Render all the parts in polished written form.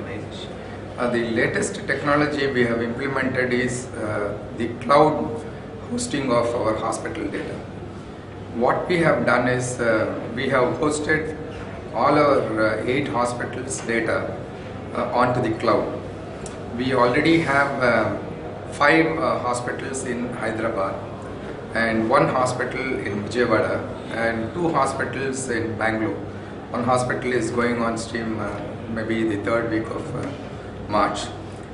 organization? The latest technology we have implemented is the cloud hosting of our hospital data. What we have done is we have hosted all our 8 hospitals data onto the cloud. We already have 5 hospitals in Hyderabad and 1 hospital in Vijayawada and 2 hospitals in Bangalore. One hospital is going on stream maybe the 3rd week of March,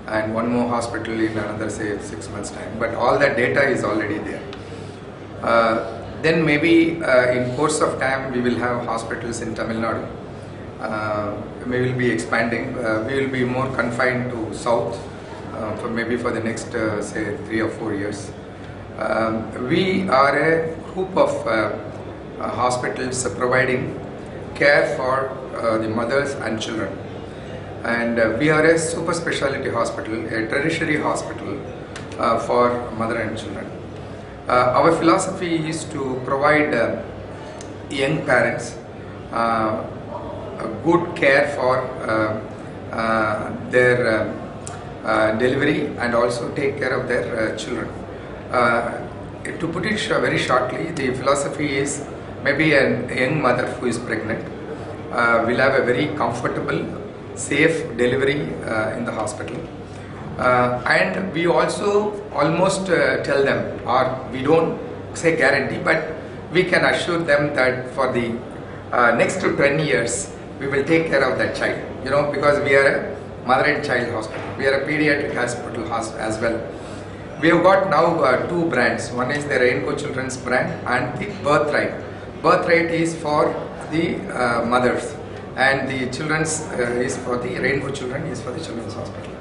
and 1 more hospital in another say 6 months time, but all that data is already there. Then maybe in course of time we will have hospitals in Tamil Nadu. We will be expanding. We will be more confined to south for the next say 3 or 4 years. We are a group of hospitals providing care for the mothers and children, and we are a super specialty hospital, a tertiary hospital for mother and children. Our philosophy is to provide young parents good care for their delivery and also take care of their children. To put it very shortly, the philosophy is maybe a young mother who is pregnant will have a very comfortable, safe delivery in the hospital. And we also almost tell them, or we don't say guarantee, but we can assure them that for the next 10 years we will take care of that child, because we are a mother and child hospital. We are a pediatric hospital as well. We have got now 2 brands. One is the Rainbow Children's brand and the Birthright. Birthright is for the mothers, and the children's is for the Rainbow Children is for the Children's Hospital.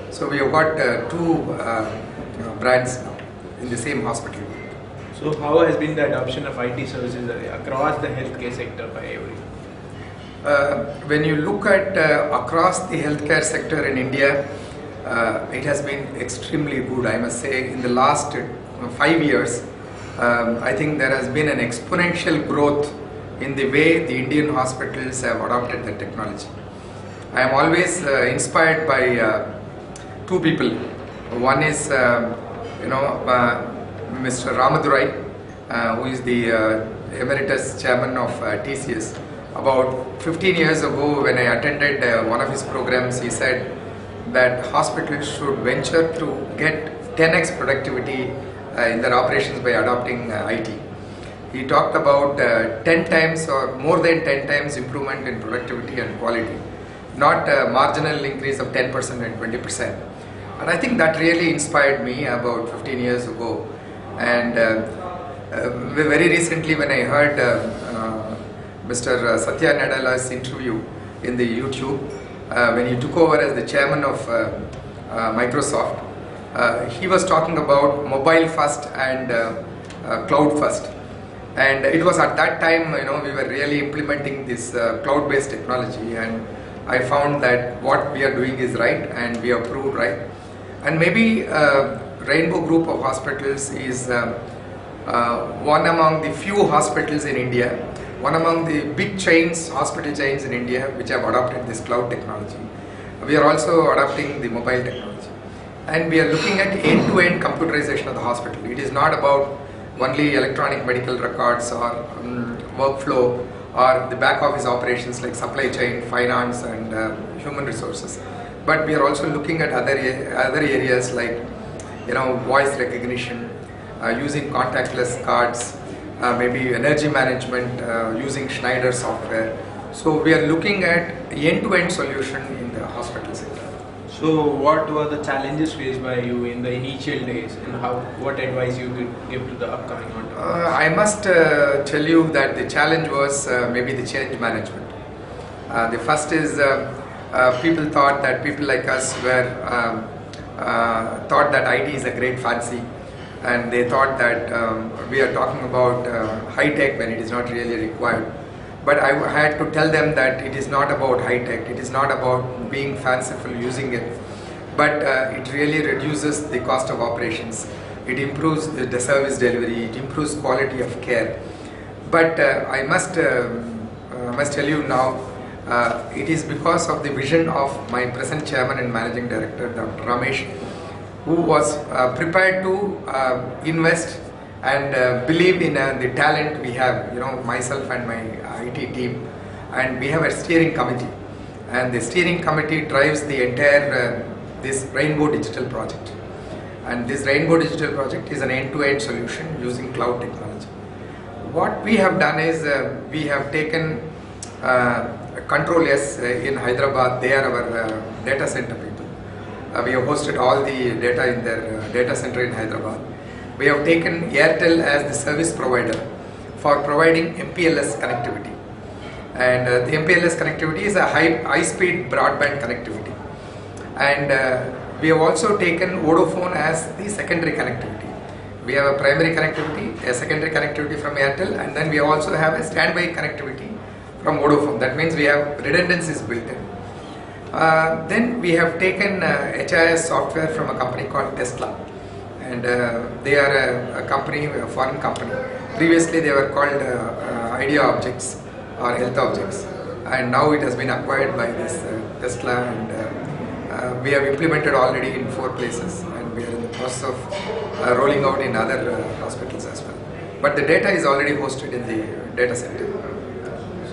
So we have got 2 brands now in the same hospital. So how has been the adoption of IT services across the healthcare sector by everyone? When you look at across the healthcare sector in India, it has been extremely good, I must say. In the last 5 years, I think there has been an exponential growth in the way the Indian hospitals have adopted the technology. I am always inspired by 2 people. One is Mr. Ramadurai, who is the emeritus chairman of TCS. About 15 years ago, when I attended one of his programs, he said that hospitals should venture to get 10x productivity in their operations by adopting IT. He talked about 10 times or more than 10 times improvement in productivity and quality, not a marginal increase of 10% and 20%. And I think that really inspired me about 15 years ago. And very recently, when I heard Mr. Satya Nadala's interview in the YouTube, when he took over as the chairman of Microsoft, he was talking about mobile first and cloud first. And it was at that time, we were really implementing this cloud-based technology, and I found that what we are doing is right and we have proved right. And maybe Rainbow Group of Hospitals is one among the few hospitals in India, one among the big chains, hospital chains in India, which have adopted this cloud technology. We are also adopting the mobile technology. And we are looking at end-to-end computerization of the hospital. It is not about only electronic medical records or workflow or the back office operations like supply chain, finance and human resources. But we are also looking at other areas like voice recognition, using contactless cards, maybe energy management using Schneider software. So we are looking at end-to-end solution in the hospital sector. So what were the challenges faced by you in the initial days, and what advice you could give to the upcoming entrepreneurs? I must tell you that the challenge was maybe the change management. The first is people thought that people like us were thought that IT is a great fancy, and they thought that we are talking about high tech when it is not really required. But I had to tell them that it is not about high tech, it is not about being fanciful using it, but it really reduces the cost of operations, it improves the service delivery, it improves quality of care. But I must tell you now, It is because of the vision of my present chairman and managing director, Dr. Ramesh, who was prepared to invest and believe in the talent we have, myself and my IT team, and we have a steering committee, and the steering committee drives the entire this Rainbow Digital project, and this Rainbow Digital project is an end-to-end solution using cloud technology. What we have done is we have taken Control S in Hyderabad. They are our data center people. We have hosted all the data in their data center in Hyderabad. We have taken Airtel as the service provider for providing MPLS connectivity. And the MPLS connectivity is a high-speed broadband connectivity. And we have also taken Vodafone as the secondary connectivity. We have a primary connectivity, a secondary connectivity from Airtel, and then we also have a standby connectivity from Vodafone. That means we have redundancies built in. Then we have taken HIS software from a company called Tesla, and they are a company, a foreign company. Previously they were called Idea Objects or Health Objects, and now it has been acquired by this Tesla, and we have implemented already in 4 places, and we are in the process of rolling out in other hospitals as well. But the data is already hosted in the data center.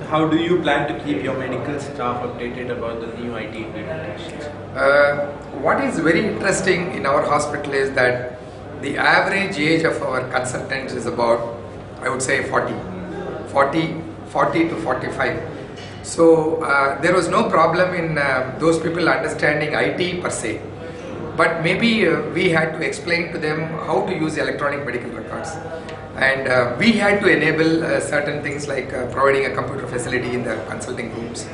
How do you plan to keep your medical staff updated about the new IT implementations? What is very interesting in our hospital is that the average age of our consultants is about, I would say, 40 to 45. So there was no problem in those people understanding IT per se. But maybe we had to explain to them how to use electronic medical records. And we had to enable certain things like providing a computer facility in the consulting rooms,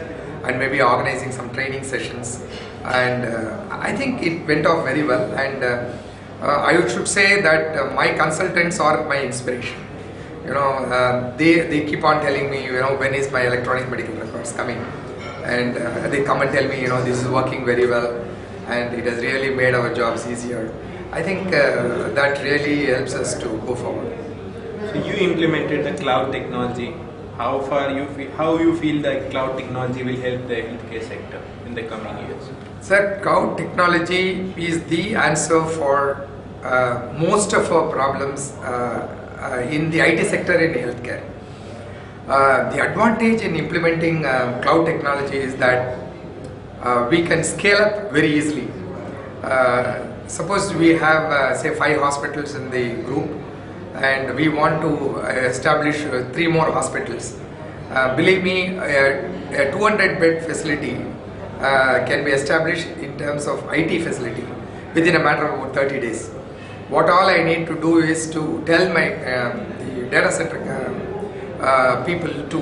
and maybe organizing some training sessions. And I think it went off very well. And I should say that my consultants are my inspiration. They keep on telling me, when is my electronic medical records coming? And they come and tell me, this is working very well, and it has really made our jobs easier. I think that really helps us to go forward. So you implemented the cloud technology. How you feel that cloud technology will help the healthcare sector in the coming years? Sir, cloud technology is the answer for most of our problems in the IT sector in healthcare. The advantage in implementing cloud technology is that we can scale up very easily. Suppose we have say 5 hospitals in the group, and we want to establish 3 more hospitals. Believe me, a 200-bed facility can be established in terms of IT facility within a matter of about 30 days. What all I need to do is to tell my the data center people to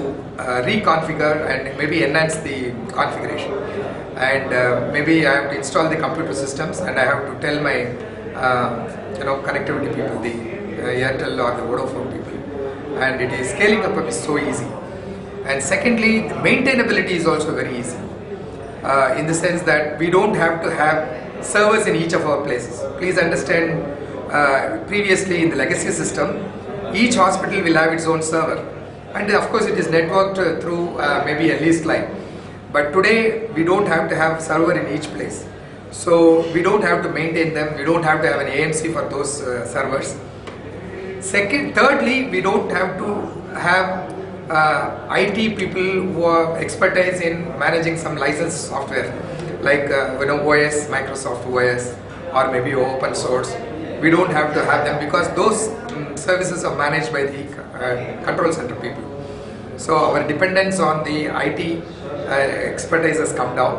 reconfigure and maybe enhance the configuration. And maybe I have to install the computer systems, and I have to tell my connectivity people, the Airtel or the Vodafone people, and it is scaling up is so easy. And secondly, the maintainability is also very easy, in the sense that we don't have to have servers in each of our places. Please understand, previously in the legacy system, each hospital will have its own server, and of course it is networked through maybe a leased line. But today we don't have to have server in each place, so we don't have to maintain them, we don't have to have an AMC for those servers. Thirdly, we don't have to have IT people who are expertise in managing some licensed software like OS, Microsoft OS, or maybe open source. We don't have to have them because those services are managed by the control center people. So our dependence on the IT expertise has come down,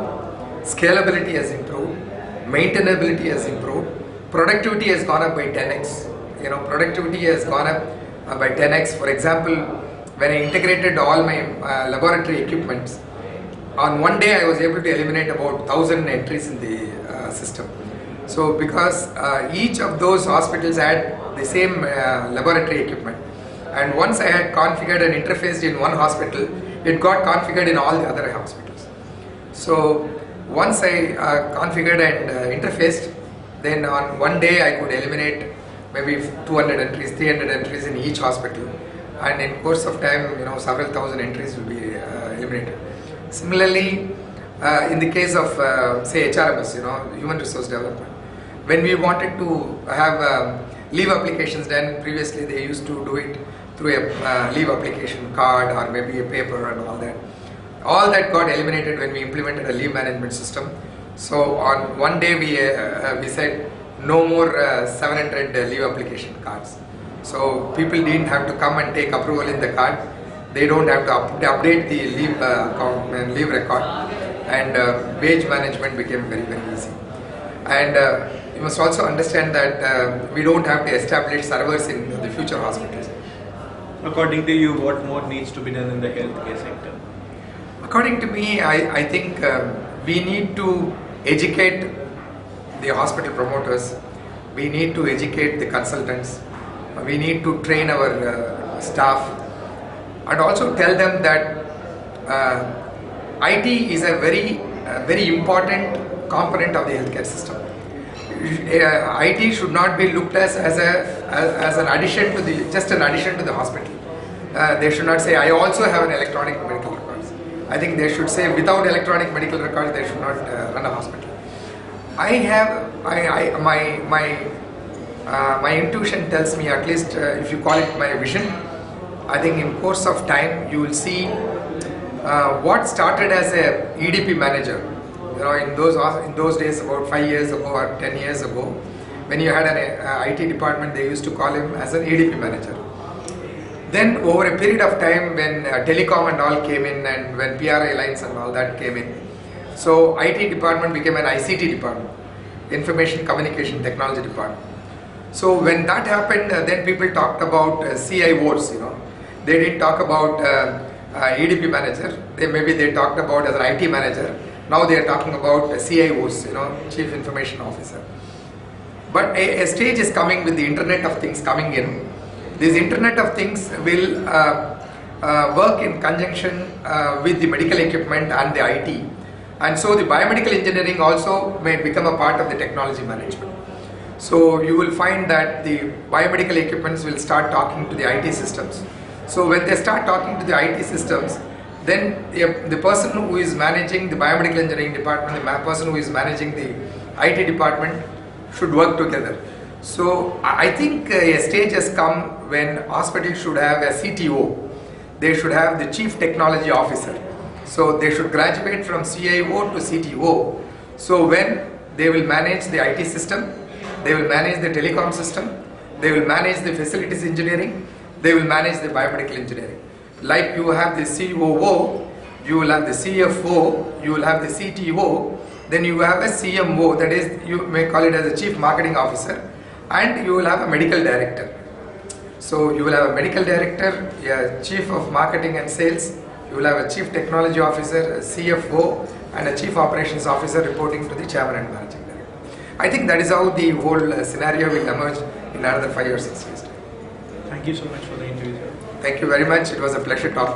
scalability has improved, maintainability has improved, productivity has gone up by 10x. Productivity has gone up by 10x. For example, when I integrated all my laboratory equipments, on one day I was able to eliminate about 1,000 entries in the system. So because each of those hospitals had the same laboratory equipment, and once I had configured and interfaced in one hospital, it got configured in all the other hospitals. So once I configured and interfaced, then on one day I could eliminate maybe 200 entries, 300 entries in each hospital, and in course of time, several thousand entries will be eliminated. Similarly, in the case of say HRMS, human resource development, when we wanted to have leave applications done, previously they used to do it through a leave application card or maybe a paper and all that. All that got eliminated when we implemented a leave management system. So on one day we said no more 700 leave application cards. So people didn't have to come and take approval in the card. They don't have to update the leave account and leave record, and wage management became very, very easy. And you must also understand that we don't have to establish servers in the future hospitals. According to you, what more needs to be done in the healthcare sector? According to me, I think we need to educate the hospital promoters, we need to educate the consultants, we need to train our staff, and also tell them that IT is a very important component of the healthcare system. IT should not be looked as an addition to just an addition to the hospital. They should not say, I also have an electronic medical records. I think they should say, without electronic medical records, they should not run a hospital. My intuition tells me, at least if you call it my vision, I think in course of time you will see what started as a EDP manager. In those days, about 5 years ago or 10 years ago, when you had an IT department, they used to call him as an EDP manager. Then over a period of time, when telecom and all came in, and when PRI lines and all that came in, so IT department became an ICT department, Information Communication Technology department. So when that happened, then people talked about CIOs. They didn't talk about EDP manager. Maybe they talked about as an IT manager. Now they are talking about CIOs, Chief Information Officer. But a stage is coming with the Internet of Things coming in. This Internet of Things will work in conjunction with the medical equipment and the IT. And so the biomedical engineering also may become a part of the technology management. So you will find that the biomedical equipments will start talking to the IT systems. So when they start talking to the IT systems, then the person who is managing the biomedical engineering department, the person who is managing the IT department should work together. So I think a stage has come when hospitals should have a CTO. They should have the Chief Technology Officer. So they should graduate from CIO to CTO. So when they will manage the IT system, they will manage the telecom system, they will manage the facilities engineering, they will manage the biomedical engineering. Like you have the COO, you will have the CFO, you will have the CTO, then you have a CMO, that is, you may call it as a Chief Marketing Officer, and you will have a medical director. So you will have a medical director, a Chief of Marketing and Sales, you will have a Chief Technology Officer, a CFO, and a Chief Operations Officer reporting to the Chairman and Managing Director. I think that is how the whole scenario will emerge in another 5 or 6 years. Thank you so much for the interview, sir. Thank you very much. It was a pleasure talking.